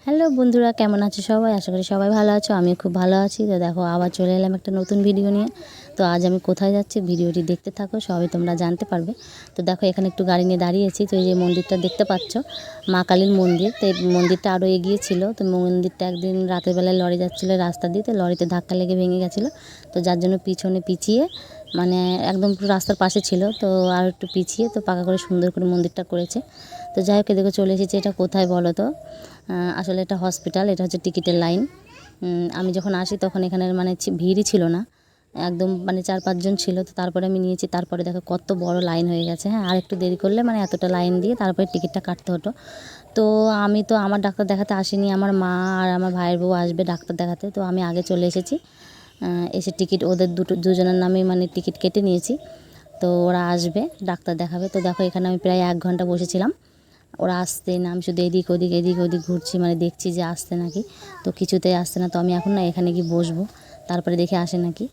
Hello বন্ধুরা, কেমন আছো সবাই? আশা করি সবাই ভালো আছো। আমি খুব ভালো আছি। তো দেখো আবার চলে এলাম একটা নতুন ভিডিও নিয়ে। তো আজ আমি কোথায় যাচ্ছি ভিডিওটি দেখতে থাকো, সবই তোমরা জানতে পারবে। তো দেখো এখানে একটু গাড়ি নিয়ে দাঁড়িয়েছি। তো এই যে মন্দিরটা দেখতে পাচ্ছ, মা কালীর মন্দির। তো এই মন্দিরটা আরও এগিয়ে ছিল। তো মন্দিরটা একদিন রাতের বেলায় লরি যাচ্ছিলো রাস্তা দিয়ে, তো লরিতে ধাক্কা লেগে ভেঙে গেছিলো। তো যার জন্য পিছিয়ে মানে একদম পুরো রাস্তার পাশে ছিল, তো আর একটু পিছিয়ে তো পাকা করে সুন্দর করে মন্দিরটা করেছে। তো যাই হোক, এদিকে চলে এসেছি। এটা কোথায় বলো তো? আসলে এটা হসপিটাল, এটা হচ্ছে টিকিটের লাইন। আমি যখন আসি তখন এখানে মানে ভিড়ই ছিল না, একদম মানে 4-5 জন ছিল। তো তারপরে আমি নিয়েছি। তারপরে দেখো কত বড় লাইন হয়ে গেছে। হ্যাঁ, আর একটু দেরি করলে মানে এতটা লাইন দিয়ে তারপরে টিকিটটা কাটতে হতো। তো আমি তো আমার ডাক্তার দেখাতে আসিনি, আমার মা আর আমার ভাইয়ের বউ আসবে ডাক্তার দেখাতে। তো আমি আগে চলে এসেছি। এসে টিকিট ওদের দুজনের নামে মানে টিকিট কেটে নিয়েছি। তো ওরা আসবে, ডাক্তার দেখাবে। তো দেখো এখানে আমি প্রায় 1 ঘন্টা বসেছিলাম। ওরা আসতে না, আমি শুধু এদিক ওদিক ঘুরছি, মানে দেখছি যে আসছে নাকি। তো কিছুতেই আসছে না। তো আমি এখন না এখানে গিয়ে বসবো, তারপরে দেখে আসে নাকি।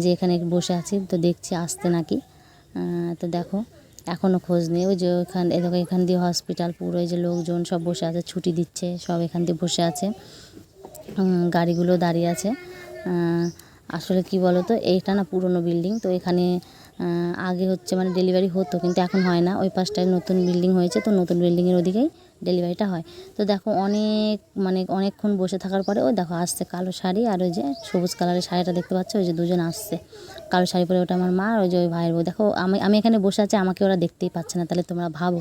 যে এখানে বসে আছি, তো দেখছি আসছে নাকি। তো দেখো এখনও খোঁজ নেই। ওই যে এখান দিয়ে হসপিটাল পুরো, এই যে লোকজন সব বসে আছে, ছুটি দিচ্ছে, সব এখান দিয়ে বসে আছে। গাড়িগুলো দাঁড়িয়ে আছে। আসলে কি বলো তো, এইটা না পুরনো বিল্ডিং। তো এখানে আগে হচ্ছে মানে ডেলিভারি হতো, কিন্তু এখন হয় না। ওই পাশটায় নতুন বিল্ডিং হয়েছে, তো নতুন বিল্ডিংয়ের ওদিকেই ডেলিভারিটা হয়। তো দেখো অনেকক্ষণ বসে থাকার পরে ওই দেখো আসছে কালো শাড়ি আর ওই যে সবুজ কালারের শাড়িটা দেখতে পাচ্ছ, ওই যে দুজন আসছে কালো শাড়ি পরে। ওটা আমার মা আর ওই যে ওই ভাইয়ের বউ। দেখো আমি এখানে বসে আছি, আমাকে ওরা দেখতেই পাচ্ছে না, তাহলে তোমরা ভাবো।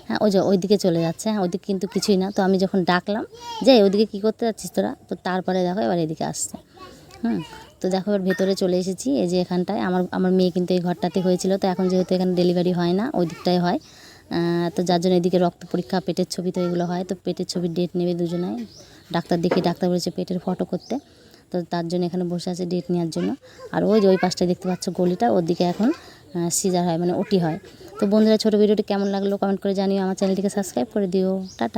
হ্যাঁ, ওই যে ওইদিকে চলে যাচ্ছে। হ্যাঁ, ওইদিকে কিন্তু কিছুই না। তো আমি যখন ডাকলাম যে ওইদিকে কী করতে যাচ্ছিস তোরা, তো তারপরে দেখো এবার এদিকে আসছে। তো দেখো এবার ভেতরে চলে এসেছি। এই যে এখানটায় আমার মেয়ে কিন্তু এই ঘরটাতে হয়েছিল। তো এখন যেহেতু এখানে ডেলিভারি হয় না, ওই দিকটায় হয়। তো যার জন্য এদিকে রক্ত পরীক্ষা, পেটের ছবি, তো এগুলো হয়। তো পেটের ছবির ডেট নেবে দুজনাই। ডাক্তার বলেছে পেটের ফটো করতে। তো তার জন্য এখানে বসে আছে ডেট নেওয়ার জন্য। আর ওই যে ওই পাশটায় দেখতে পাচ্ছ গলিটা, ওর দিকে এখন সিজার হয়, মানে ওটি হয়। তো বন্ধুরা, ছোটো ভিডিওটি কেমন লাগলো কমেন্ট করে জানিও। আমার চ্যানেলটিকে সাবস্ক্রাইব করে দিও। টাটা।